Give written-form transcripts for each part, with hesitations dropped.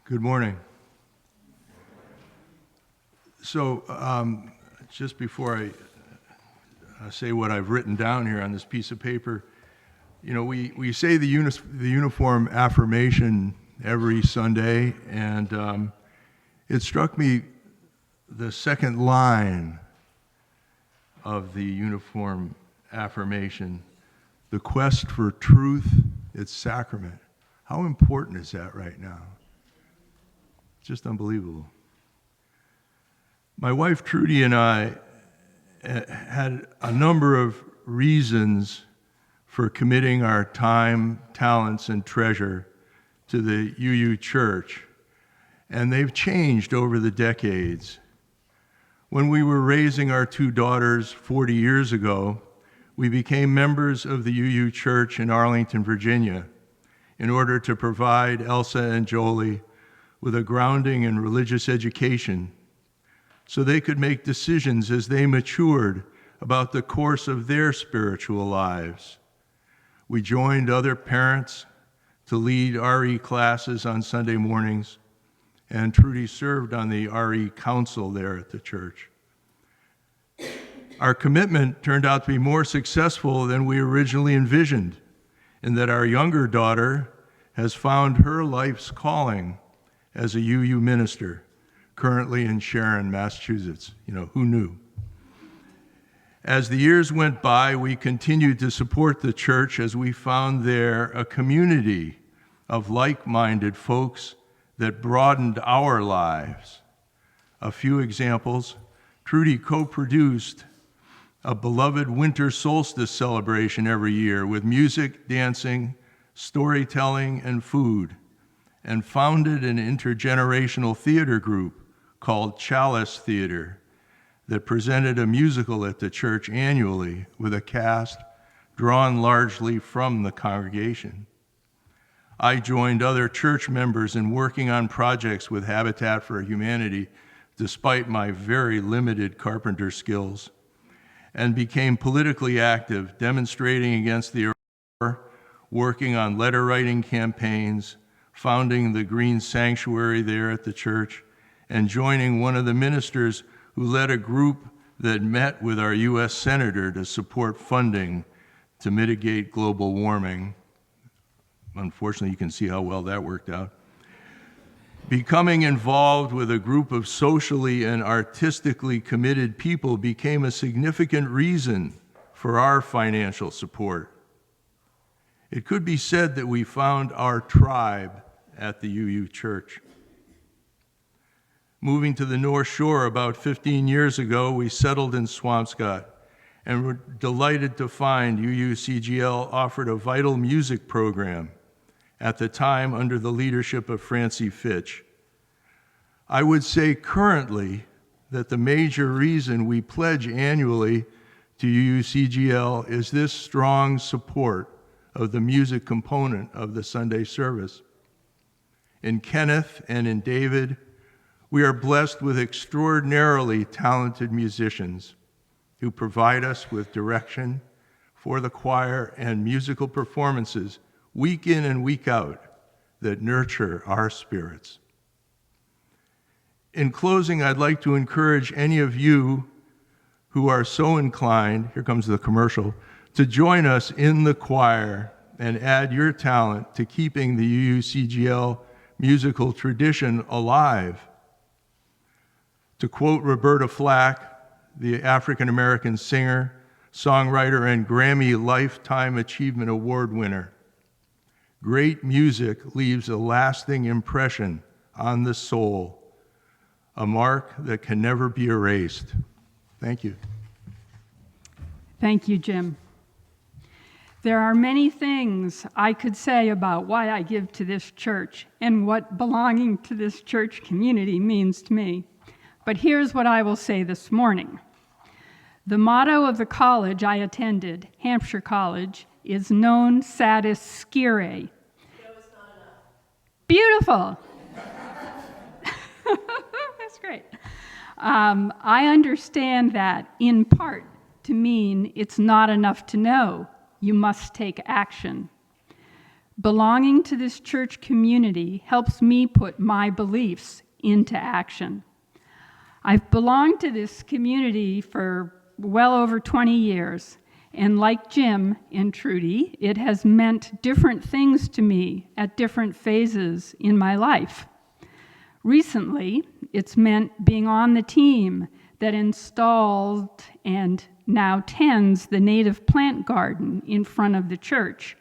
Good morning. So just before I say what I've written down here on this piece of paper, you know, we say the uniform affirmation every Sunday, and it struck me the second line of the uniform affirmation, the quest for truth, its sacrament. How important is that right now? Just unbelievable. My wife Trudy and I had a number of reasons for committing our time, talents, and treasure to the UU Church, and they've changed over the decades. When we were raising our two daughters 40 years ago, we became members of the UU Church in Arlington, Virginia, in order to provide Elsa and Jolie with a grounding in religious education so they could make decisions as they matured about the course of their spiritual lives. We joined other parents to lead RE classes on Sunday mornings, and Trudy served on the RE council there at the church. Our commitment turned out to be more successful than we originally envisioned, in that our younger daughter has found her life's calling as a UU minister, currently in Sharon, Massachusetts. You know, who knew? As the years went by, we continued to support the church as we found there a community of like-minded folks that broadened our lives. A few examples: Trudy co-produced a beloved winter solstice celebration every year with music, dancing, storytelling, and food, and founded an intergenerational theater group called Chalice Theater that presented a musical at the church annually with a cast drawn largely from the congregation. I joined other church members in working on projects with Habitat for Humanity, despite my very limited carpenter skills, and became politically active, demonstrating against the war, working on letter writing campaigns, founding the Green Sanctuary there at the church, and joining one of the ministers who led a group that met with our U.S. Senator to support funding to mitigate global warming. Unfortunately, you can see how well that worked out. Becoming involved with a group of socially and artistically committed people became a significant reason for our financial support. It could be said that we found our tribe at the UU Church. Moving to the North Shore about 15 years ago, we settled in Swampscott and were delighted to find UU-CGL offered a vital music program, at the time under the leadership of Francie Fitch. I would say currently that the major reason we pledge annually to UU-CGL is this strong support of the music component of the Sunday service. In Kenneth and in David, we are blessed with extraordinarily talented musicians who provide us with direction for the choir and musical performances week in and week out that nurture our spirits. In closing, I'd like to encourage any of you who are so inclined, here comes the commercial, to join us in the choir and add your talent to keeping the UU-CGL musical tradition alive. To quote Roberta Flack, the African-American singer, songwriter, and Grammy Lifetime Achievement Award winner, great music leaves a lasting impression on the soul, a mark that can never be erased. Thank you. Thank you, Jim. There are many things I could say about why I give to this church and what belonging to this church community means to me. But here's what I will say this morning. The motto of the college I attended, Hampshire College, is non satis scire. Beautiful. That's great. I understand that in part to mean it's not enough to know. You must take action. Belonging to this church community helps me put my beliefs into action. I've belonged to this community for well over 20 years, and like Jim and Trudy, it has meant different things to me at different phases in my life. Recently, it's meant being on the team that installed and now tends the native plant garden in front of the church.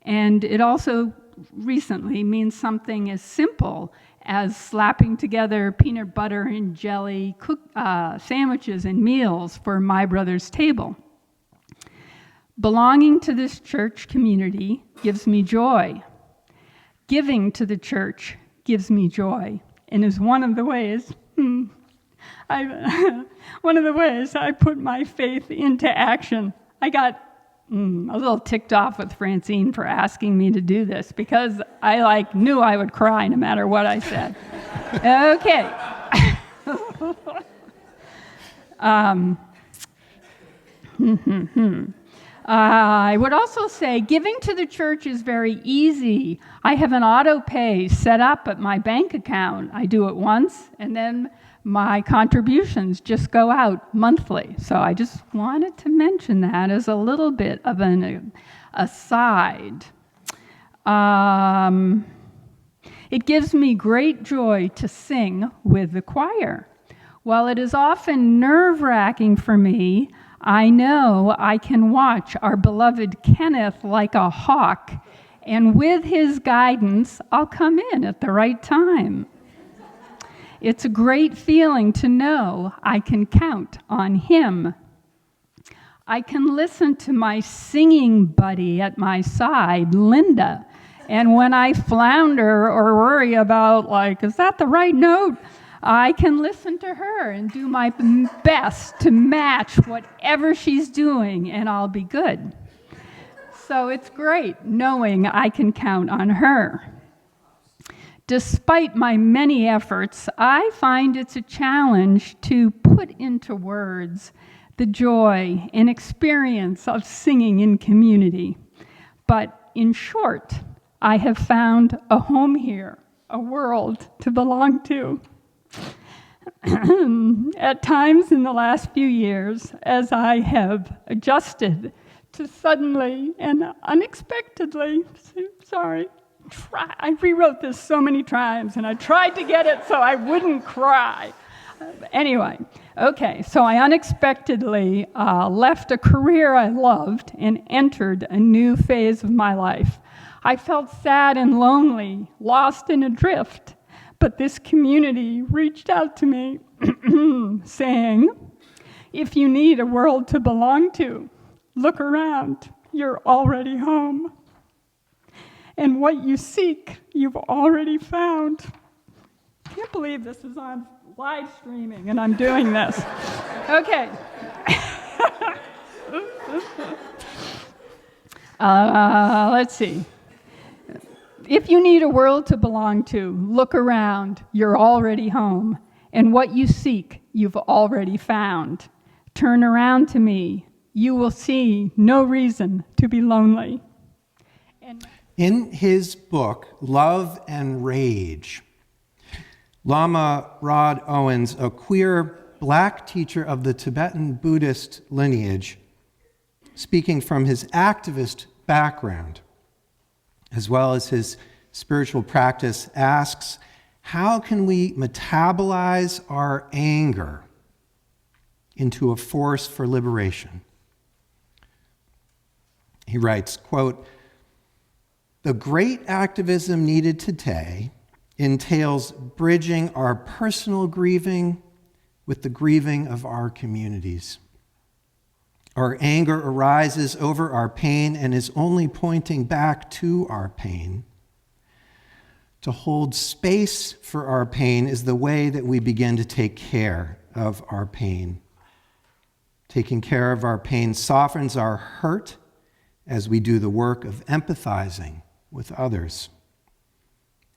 And it also recently means something as simple as slapping together peanut butter and jelly sandwiches and meals for my brother's table. Belonging to this church community gives me joy. Giving to the church gives me joy, and is one of the ways I put my faith into action. I got a little ticked off with Francine for asking me to do this because I knew I would cry no matter what I said. Okay. I would also say giving to the church is very easy. I have an auto pay set up at my bank account. I do it once, and then my contributions just go out monthly. So I just wanted to mention that as a little bit of an aside. It gives me great joy to sing with the choir. While it is often nerve-wracking for me, I know I can watch our beloved Kenneth like a hawk, and with his guidance, I'll come in at the right time. It's a great feeling to know I can count on him. I can listen to my singing buddy at my side, Linda, and when I flounder or worry about, is that the right note? I can listen to her and do my best to match whatever she's doing, and I'll be good. So it's great knowing I can count on her. Despite my many efforts, I find it's a challenge to put into words the joy and experience of singing in community. But in short, I have found a home here, a world to belong to. At times in the last few years, as I have adjusted to suddenly and unexpectedly, I rewrote this so many times, and I tried to get it so I wouldn't cry. Anyway, okay, so I unexpectedly left a career I loved and entered a new phase of my life. I felt sad and lonely, lost and adrift. But this community reached out to me saying, if you need a world to belong to, look around, you're already home. And what you seek, you've already found. I can't believe this is on live streaming and I'm doing this. Okay. Let's see. If you need a world to belong to, look around, you're already home. And what you seek, you've already found. Turn around to me, you will see no reason to be lonely. In his book, Love and Rage, Lama Rod Owens, a queer black teacher of the Tibetan Buddhist lineage, speaking from his activist background, as well as his spiritual practice, asks, how can we metabolize our anger into a force for liberation? He writes, quote, the great activism needed today entails bridging our personal grieving with the grieving of our communities. Our anger arises over our pain and is only pointing back to our pain. To hold space for our pain is the way that we begin to take care of our pain. Taking care of our pain softens our hurt as we do the work of empathizing with others.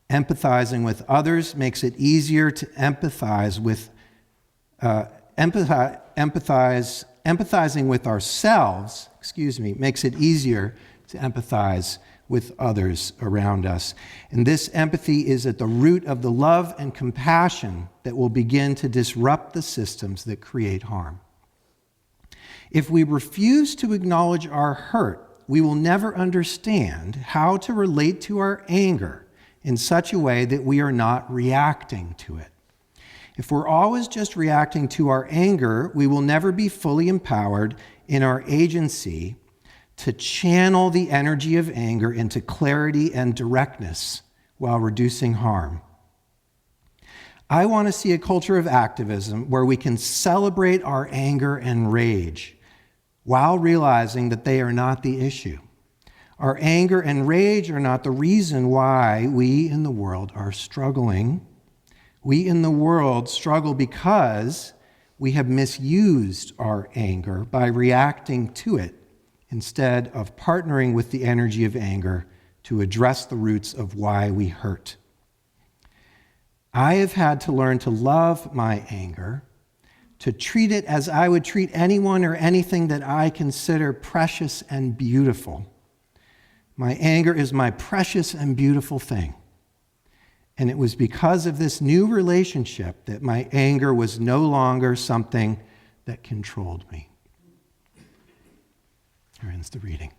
Empathizing with others makes it easier to empathizing with ourselves, makes it easier to empathize with others around us. And this empathy is at the root of the love and compassion that will begin to disrupt the systems that create harm. If we refuse to acknowledge our hurt, we will never understand how to relate to our anger in such a way that we are not reacting to it. If we're always just reacting to our anger, we will never be fully empowered in our agency to channel the energy of anger into clarity and directness while reducing harm. I want to see a culture of activism where we can celebrate our anger and rage while realizing that they are not the issue. Our anger and rage are not the reason why we in the world are struggling. We in the world struggle because we have misused our anger by reacting to it instead of partnering with the energy of anger to address the roots of why we hurt. I have had to learn to love my anger, to treat it as I would treat anyone or anything that I consider precious and beautiful. My anger is my precious and beautiful thing. And it was because of this new relationship that my anger was no longer something that controlled me. Here ends the reading.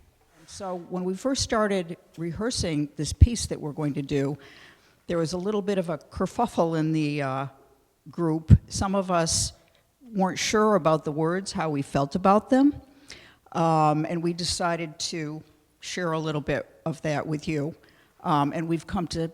So when we first started rehearsing this piece that we're going to do, there was a little bit of a kerfuffle in the group. Some of us weren't sure about the words, how we felt about them, and we decided to share a little bit of that with you. And we've come to,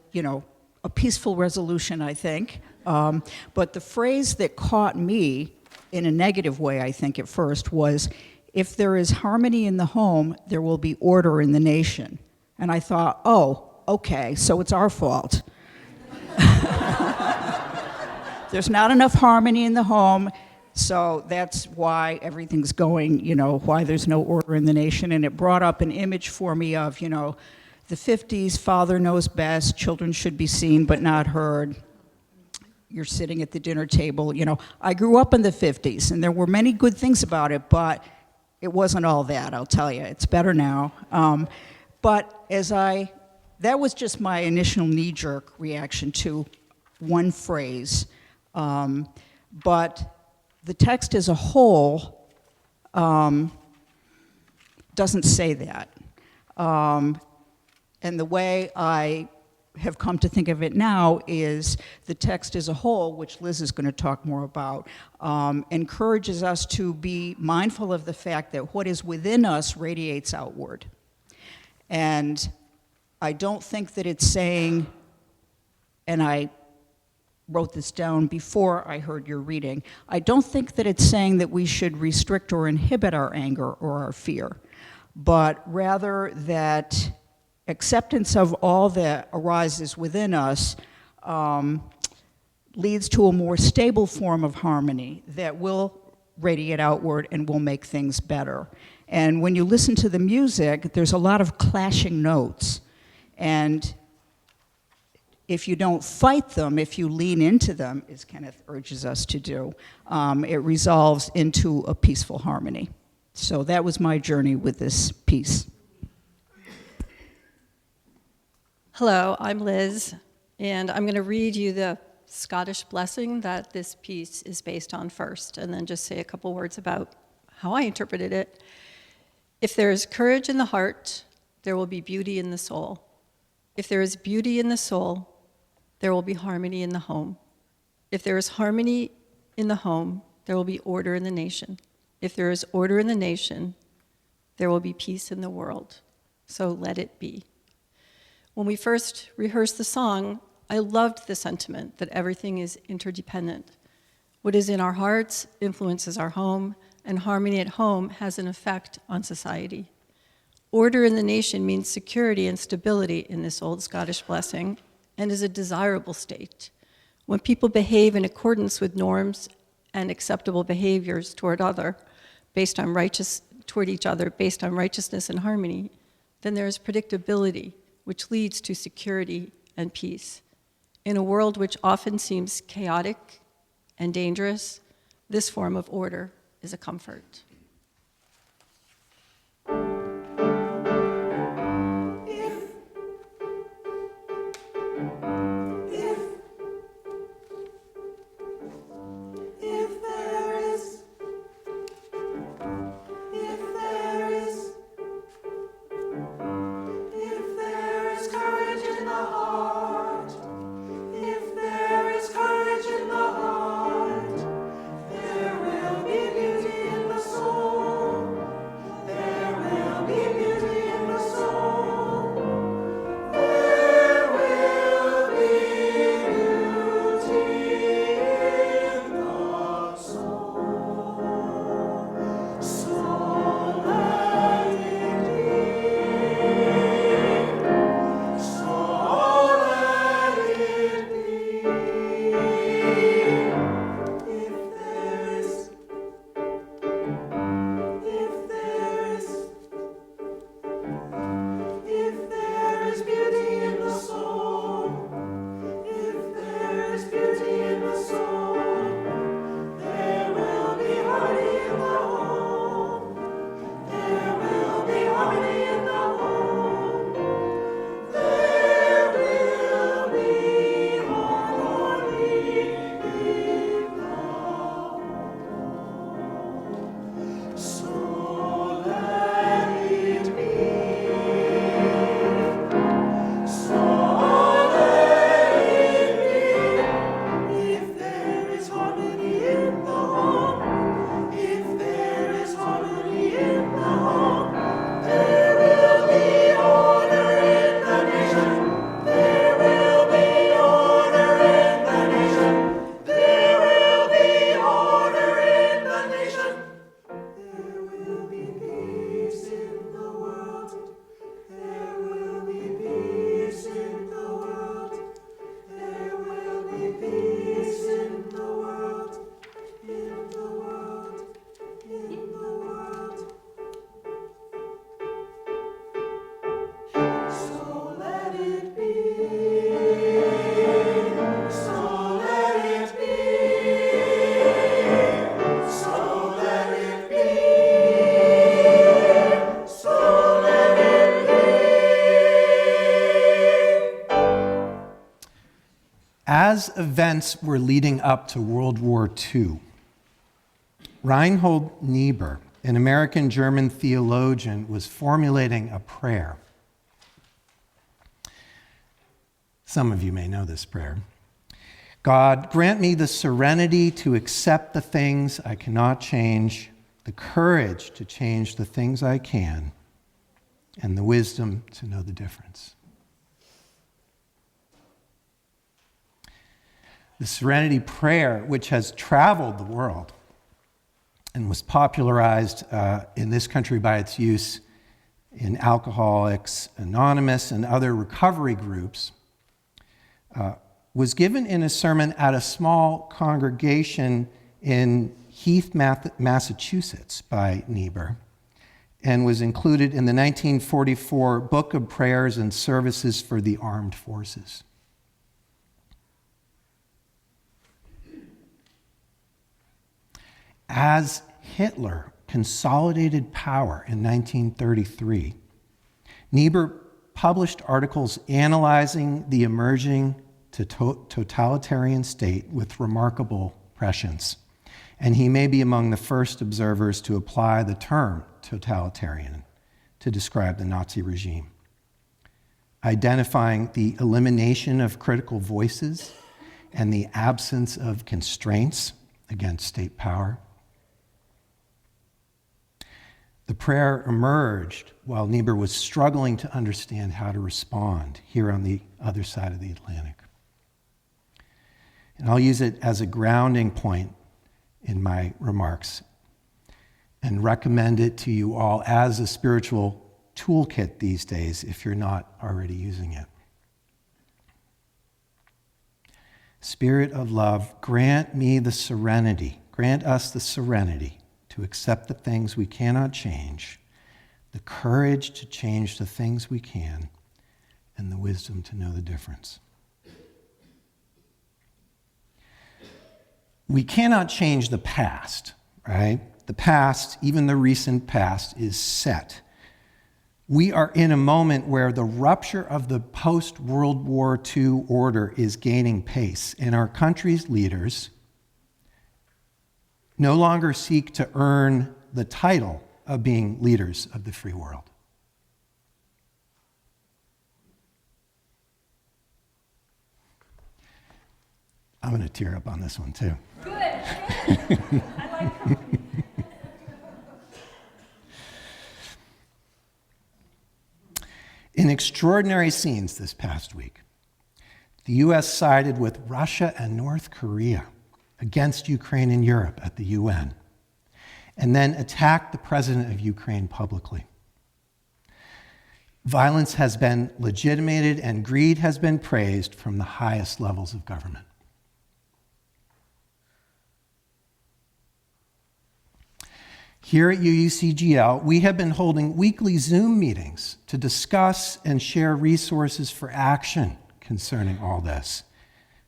a peaceful resolution, I think. But the phrase that caught me in a negative way, I think, at first was, if there is harmony in the home, there will be order in the nation. And I thought, oh, okay, so it's our fault. There's not enough harmony in the home, so that's why everything's going, why there's no order in the nation. And it brought up an image for me of, the 50s, father knows best, children should be seen but not heard. You're sitting at the dinner table. I grew up in the 50s, and there were many good things about it, but it wasn't all that, I'll tell you. It's better now. But that was just my initial knee-jerk reaction to one phrase. But the text as a whole doesn't say that. And the way I have come to think of it now is the text as a whole, which Liz is going to talk more about, encourages us to be mindful of the fact that what is within us radiates outward. And I don't think that it's saying, and I wrote this down before I heard your reading, I don't think that it's saying that we should restrict or inhibit our anger or our fear, but rather that acceptance of all that arises within us leads to a more stable form of harmony that will radiate outward and will make things better. And when you listen to the music, there's a lot of clashing notes. And if you don't fight them, if you lean into them, as Kenneth urges us to do, it resolves into a peaceful harmony. So that was my journey with this piece. Hello, I'm Liz, and I'm going to read you the Scottish blessing that this piece is based on first, and then just say a couple words about how I interpreted it. If there is courage in the heart, there will be beauty in the soul. If there is beauty in the soul, there will be harmony in the home. If there is harmony in the home, there will be order in the nation. If there is order in the nation, there will be peace in the world. So let it be. When we first rehearsed the song, I loved the sentiment that everything is interdependent. What is in our hearts influences our home, and harmony at home has an effect on society. Order in the nation means security and stability in this old Scottish blessing, and is a desirable state. When people behave in accordance with norms and acceptable behaviors toward other, based on toward each other based on righteousness and harmony, then there is predictability, which leads to security and peace. In a world which often seems chaotic and dangerous, this form of order is a comfort. As events were leading up to World War II, Reinhold Niebuhr, an American-German theologian, was formulating a prayer. Some of you may know this prayer. God, grant me the serenity to accept the things I cannot change, the courage to change the things I can, and the wisdom to know the difference. The Serenity Prayer, which has traveled the world and was popularized in this country by its use in Alcoholics Anonymous and other recovery groups, was given in a sermon at a small congregation in Heath, Massachusetts by Niebuhr, and was included in the 1944 Book of Prayers and Services for the Armed Forces. As Hitler consolidated power in 1933, Niebuhr published articles analyzing the emerging totalitarian state with remarkable prescience, and he may be among the first observers to apply the term totalitarian to describe the Nazi regime, identifying the elimination of critical voices and the absence of constraints against state power. The prayer emerged while Niebuhr was struggling to understand how to respond here on the other side of the Atlantic. And I'll use it as a grounding point in my remarks and recommend it to you all as a spiritual toolkit these days if you're not already using it. Spirit of love, grant us the serenity to accept the things we cannot change, the courage to change the things we can, and the wisdom to know the difference. We cannot change the past, right? The past, even the recent past, is set. We are in a moment where the rupture of the post-World War II order is gaining pace, and our country's leaders no longer seek to earn the title of being leaders of the free world. I'm going to tear up on this one too. Good. I like company. In extraordinary scenes this past week, the U.S. sided with Russia and North Korea against Ukraine and Europe at the UN, and then attacked the president of Ukraine publicly. Violence has been legitimated and greed has been praised from the highest levels of government. Here at UUCGL, we have been holding weekly Zoom meetings to discuss and share resources for action concerning all this,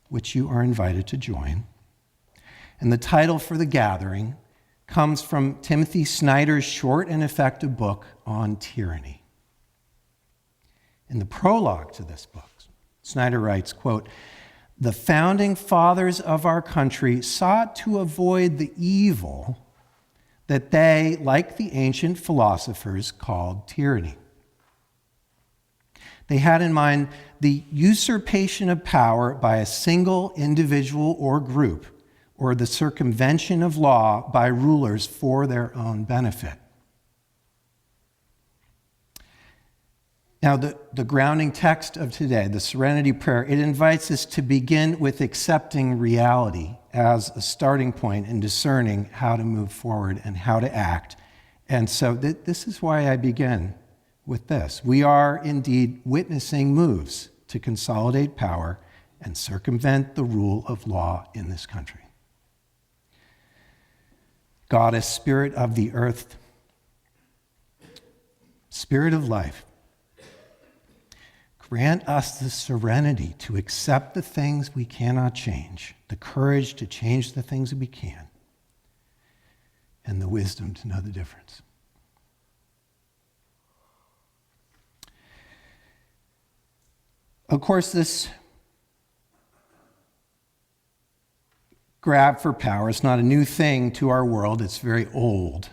which you are invited to join. And the title for the gathering comes from Timothy Snyder's short and effective book on tyranny. In the prologue to this book, Snyder writes, quote, "The founding fathers of our country sought to avoid the evil that they, like the ancient philosophers, called tyranny. They had in mind the usurpation of power by a single individual or group, or the circumvention of law by rulers for their own benefit." Now, the grounding text of today, the Serenity Prayer, it invites us to begin with accepting reality as a starting point in discerning how to move forward and how to act. And so this is why I begin with this. We are indeed witnessing moves to consolidate power and circumvent the rule of law in this country. Goddess, Spirit of the earth, Spirit of life, grant us the serenity to accept the things we cannot change, the courage to change the things we can, and the wisdom to know the difference. Of course, this grab for power is not a new thing to our world. It's very old.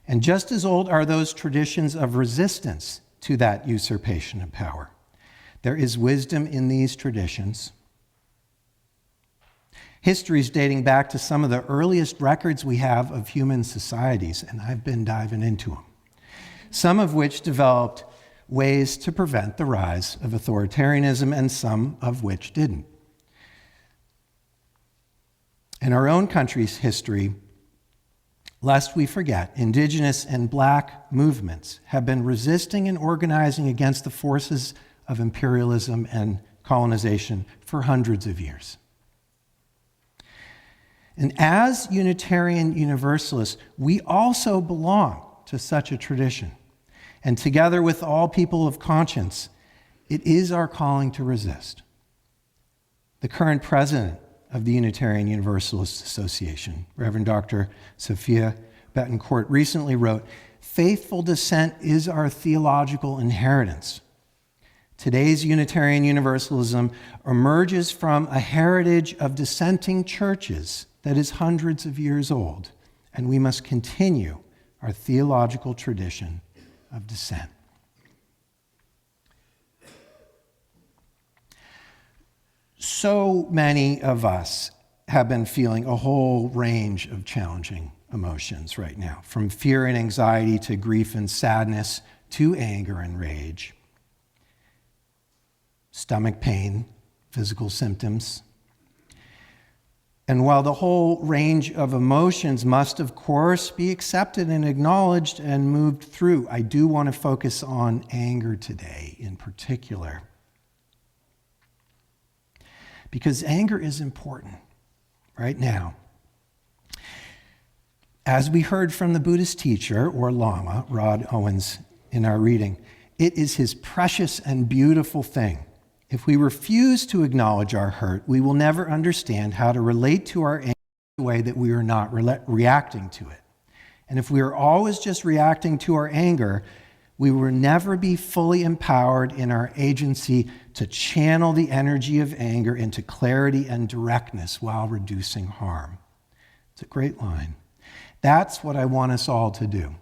And just as old are those traditions of resistance to that usurpation of power. There is wisdom in these traditions. Histories dating back to some of the earliest records we have of human societies, and I've been diving into them, some of which developed ways to prevent the rise of authoritarianism and some of which didn't. In our own country's history, lest we forget, indigenous and black movements have been resisting and organizing against the forces of imperialism and colonization for hundreds of years. And as Unitarian Universalists, we also belong to such a tradition. And together with all people of conscience, it is our calling to resist. The current president of the Unitarian Universalist Association, Reverend Dr. Sophia Betancourt, recently wrote, "Faithful dissent is our theological inheritance. Today's Unitarian Universalism emerges from a heritage of dissenting churches that is hundreds of years old, and we must continue our theological tradition of dissent." So many of us have been feeling a whole range of challenging emotions right now, from fear and anxiety to grief and sadness to anger and rage. Stomach pain, physical symptoms. And while the whole range of emotions must, of course, be accepted and acknowledged and moved through, I do want to focus on anger today in particular. Because anger is important right now. As we heard from the Buddhist teacher, or Lama, Rod Owens, in our reading, it is his precious and beautiful thing. If we refuse to acknowledge our hurt, we will never understand how to relate to our anger in the way that we are not reacting to it. And if we are always just reacting to our anger, we will never be fully empowered in our agency to channel the energy of anger into clarity and directness while reducing harm. It's a great line. That's what I want us all to do.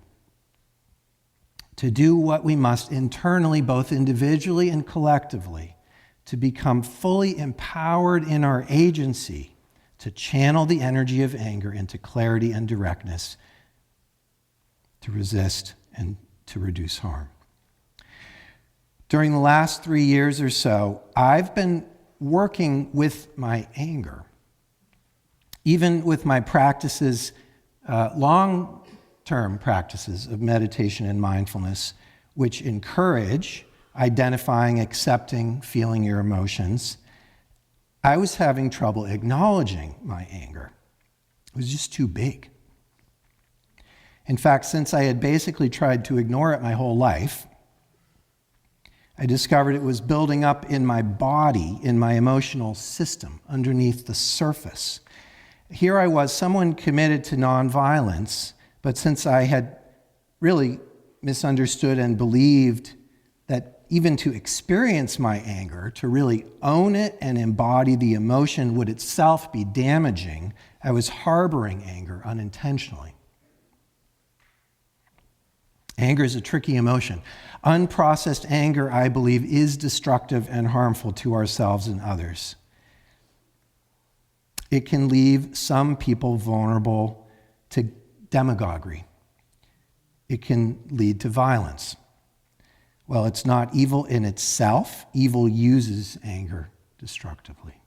To do what we must internally, both individually and collectively, to become fully empowered in our agency to channel the energy of anger into clarity and directness, to resist and to reduce harm. During the last 3 years or so, I've been working with my anger, even with my practices, long-term practices of meditation and mindfulness, which encourage identifying, accepting, feeling your emotions. I was having trouble acknowledging my anger. It was just too big. In fact, since I had basically tried to ignore it my whole life, I discovered it was building up in my body, in my emotional system, underneath the surface. Here I was, someone committed to nonviolence, but since I had really misunderstood and believed that even to experience my anger, to really own it and embody the emotion would itself be damaging, I was harboring anger unintentionally. Anger is a tricky emotion. Unprocessed anger, I believe, is destructive and harmful to ourselves and others. It can leave some people vulnerable to demagoguery. It can lead to violence. Well, it's not evil in itself. Evil uses anger destructively.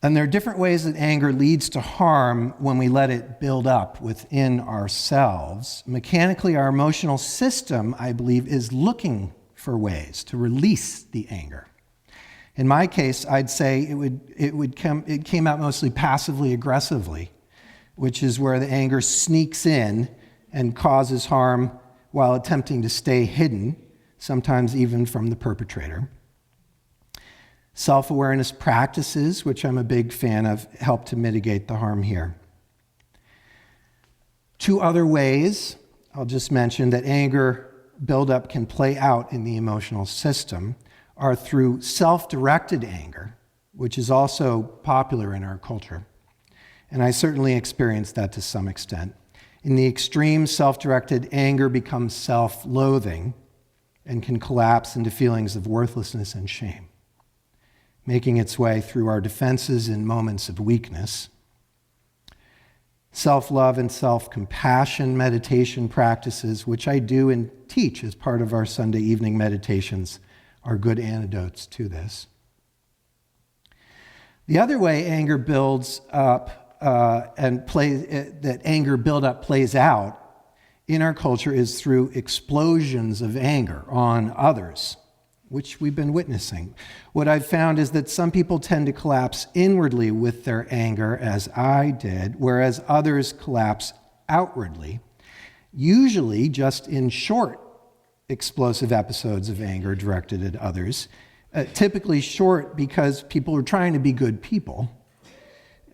And there are different ways that anger leads to harm when we let it build up within ourselves. Mechanically, our emotional system, I believe, is looking for ways to release the anger. In my case, I'd say it came out mostly passively aggressively, which is where the anger sneaks in and causes harm while attempting to stay hidden, sometimes even from the perpetrator. Self-awareness practices, which I'm a big fan of, help to mitigate the harm here. Two other ways I'll just mention that anger buildup can play out in the emotional system are through self-directed anger, which is also popular in our culture. And I certainly experienced that to some extent. In the extreme, self-directed anger becomes self-loathing and can collapse into feelings of worthlessness and shame, making its way through our defenses in moments of weakness. Self-love and self-compassion meditation practices, which I do and teach as part of our Sunday evening meditations, are good antidotes to this. The other way anger builds up that anger buildup plays out in our culture is through explosions of anger on others, which we've been witnessing. What I've found is that some people tend to collapse inwardly with their anger, as I did, whereas others collapse outwardly, usually just in short, explosive episodes of anger directed at others, typically short because people are trying to be good people.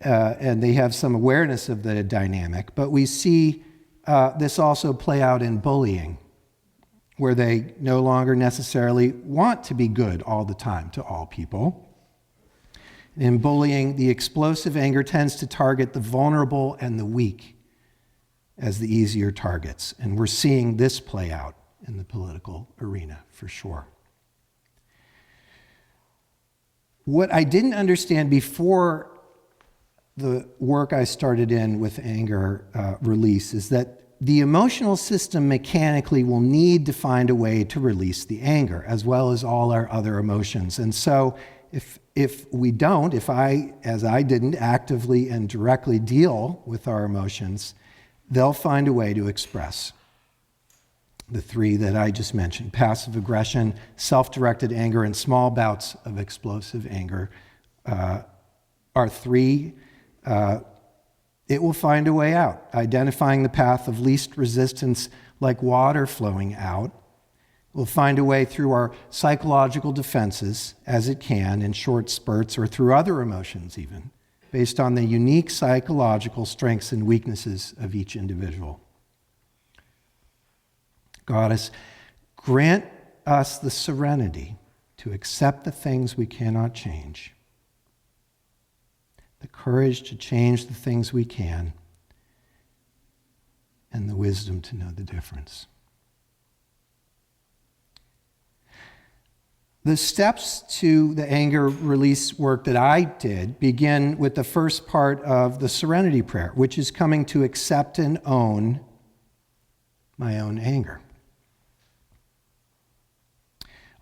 And they have some awareness of the dynamic. But we see this also play out in bullying, where they no longer necessarily want to be good all the time to all people. In bullying, the explosive anger tends to target the vulnerable and the weak as the easier targets. And we're seeing this play out in the political arena for sure. What I didn't understand before the work I started in with anger release is that the emotional system mechanically will need to find a way to release the anger, as well as all our other emotions. And so if we don't, if I, as I didn't, actively and directly deal with our emotions, they'll find a way to express the three that I just mentioned: passive aggression, self-directed anger, and small bouts of explosive anger are three it will find a way out, identifying the path of least resistance like water flowing out. It will find a way through our psychological defenses as it can in short spurts or through other emotions even, based on the unique psychological strengths and weaknesses of each individual. Goddess, grant us the serenity to accept the things we cannot change, the courage to change the things we can, and the wisdom to know the difference. The steps to the anger release work that I did begin with the first part of the Serenity Prayer, which is coming to accept and own my own anger.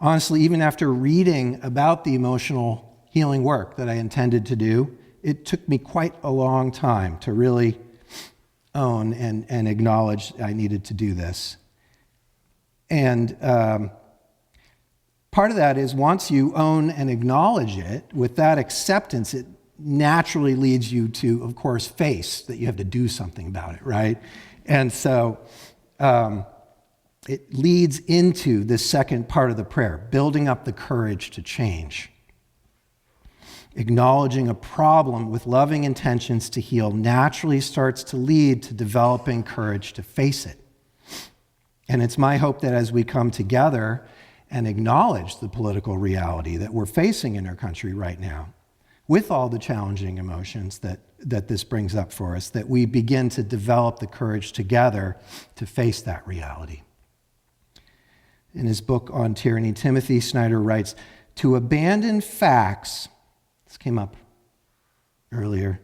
Honestly, even after reading about the emotional healing work that I intended to do, it took me quite a long time to really own and acknowledge I needed to do this. And part of that is once you own and acknowledge it, with that acceptance, it naturally leads you to, of course, face that you have to do something about it, right? And so it leads into this second part of the prayer, building up the courage to change. Acknowledging a problem with loving intentions to heal naturally starts to lead to developing courage to face it. And it's my hope that as we come together and acknowledge the political reality that we're facing in our country right now, with all the challenging emotions that this brings up for us, that we begin to develop the courage together to face that reality. In his book on tyranny, Timothy Snyder writes, "To abandon facts," this came up earlier,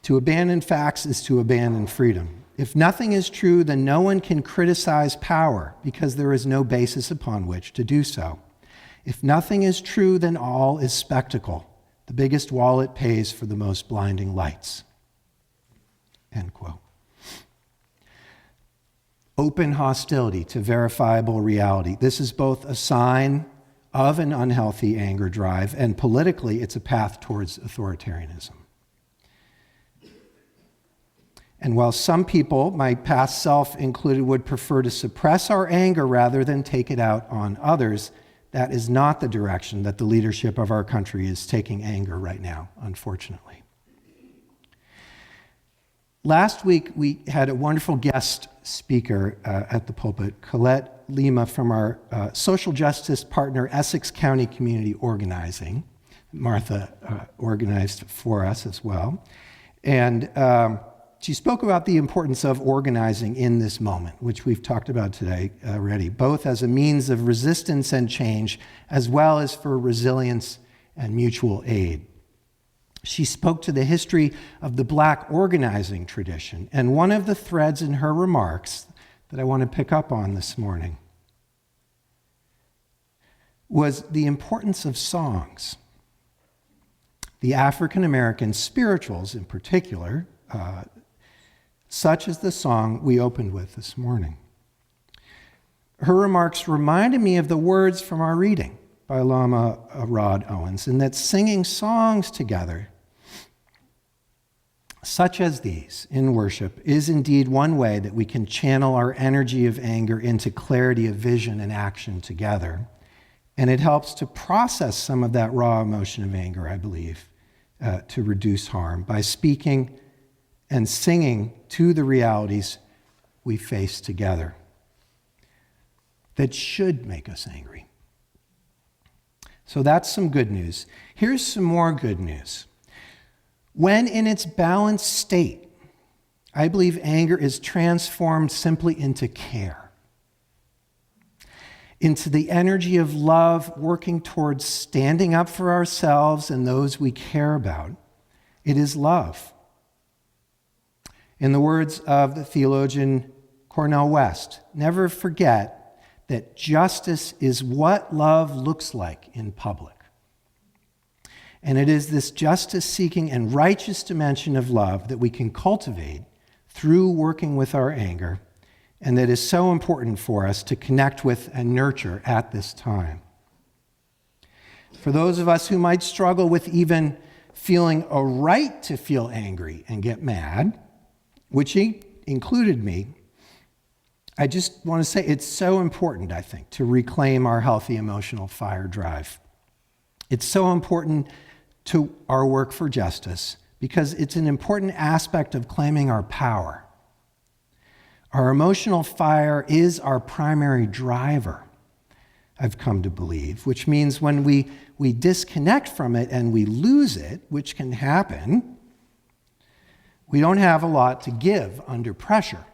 "to abandon facts is to abandon freedom. If nothing is true, then no one can criticize power because there is no basis upon which to do so. If nothing is true, then all is spectacle. The biggest wallet pays for the most blinding lights." End quote. Open hostility to verifiable reality. This is both a sign of an unhealthy anger drive, and politically, it's a path towards authoritarianism. And while some people, my past self included, would prefer to suppress our anger rather than take it out on others, that is not the direction that the leadership of our country is taking anger right now, unfortunately. Last week, we had a wonderful guest speaker at the pulpit, Colette Lima from our social justice partner, Essex County Community Organizing. Martha organized for us as well. And she spoke about the importance of organizing in this moment, which we've talked about today already, both as a means of resistance and change, as well as for resilience and mutual aid. She spoke to the history of the Black organizing tradition, and one of the threads in her remarks that I want to pick up on this morning was the importance of songs. The African American spirituals in particular, such as the song we opened with this morning. Her remarks reminded me of the words from our reading by Lama Rod Owens, and that singing songs together, such as these in worship, is indeed one way that we can channel our energy of anger into clarity of vision and action together. And it helps to process some of that raw emotion of anger, I believe, to reduce harm by speaking and singing to the realities we face together that should make us angry. So that's some good news. Here's some more good news. When in its balanced state, I believe anger is transformed simply into care, into the energy of love working towards standing up for ourselves and those we care about. It is love. In the words of the theologian Cornel West, never forget that justice is what love looks like in public. And it is this justice-seeking and righteous dimension of love that we can cultivate through working with our anger, and that is so important for us to connect with and nurture at this time. For those of us who might struggle with even feeling a right to feel angry and get mad, which included me, I just want to say it's so important, I think, to reclaim our healthy emotional fire drive. It's so important to our work for justice because it's an important aspect of claiming our power. Our emotional fire is our primary driver, I've come to believe, which means when we disconnect from it and we lose it, which can happen, we don't have a lot to give under pressure.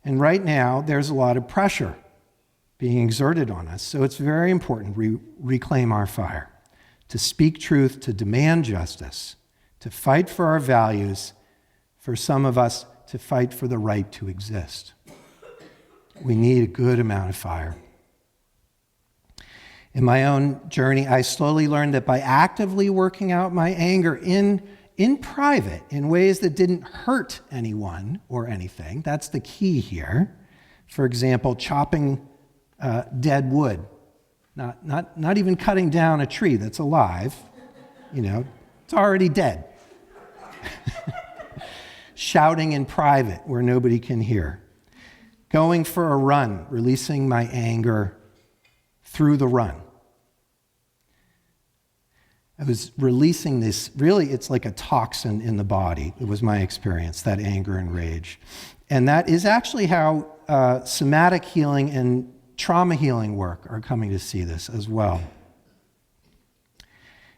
And right now, there's a lot of pressure being exerted on us. So it's very important we reclaim our fire, to speak truth, to demand justice, to fight for our values, for some of us to fight for the right to exist. We need a good amount of fire. In my own journey, I slowly learned that by actively working out my anger in private, in ways that didn't hurt anyone or anything, that's the key here. For example, chopping dead wood, not even cutting down a tree that's alive, it's already dead. Shouting in private where nobody can hear. Going for a run, releasing my anger through the run. I was releasing this, really it's like a toxin in the body. It was my experience, that anger and rage. And that is actually how somatic healing and trauma healing work are coming to see this as well.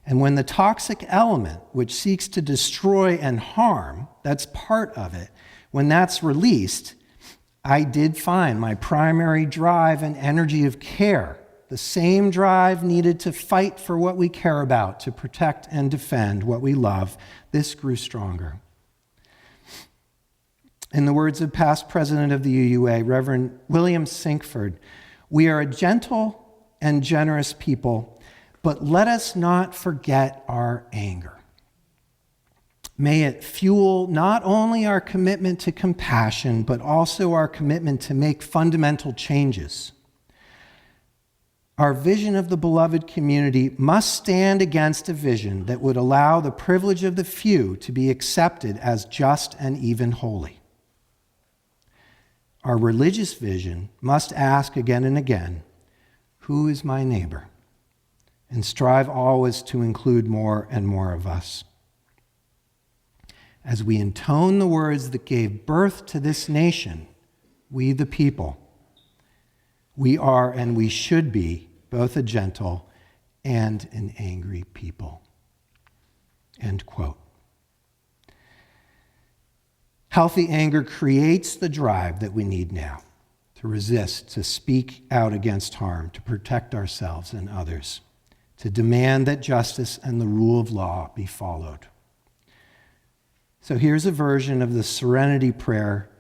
And when the toxic element, which seeks to destroy and harm, that's part of it, when that's released, I did find my primary drive and energy of care, the same drive needed to fight for what we care about, to protect and defend what we love, this grew stronger. In the words of past president of the UUA, Reverend William Sinkford, we are a gentle and generous people, but let us not forget our anger. May it fuel not only our commitment to compassion, but also our commitment to make fundamental changes. Our vision of the beloved community must stand against a vision that would allow the privilege of the few to be accepted as just and even holy. Our religious vision must ask again and again, who is my neighbor? And strive always to include more and more of us. As we intone the words that gave birth to this nation, we the people, we are and we should be both a gentle and an angry people. End quote. Healthy anger creates the drive that we need now to resist, to speak out against harm, to protect ourselves and others, to demand that justice and the rule of law be followed. So here's a version of the Serenity Prayer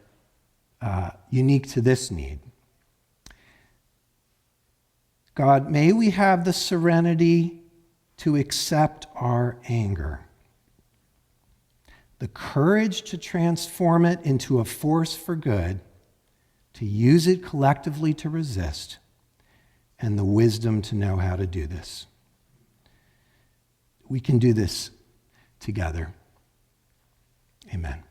unique to this need. God, may we have the serenity to accept our anger, the courage to transform it into a force for good, to use it collectively to resist, and the wisdom to know how to do this. We can do this together. Amen.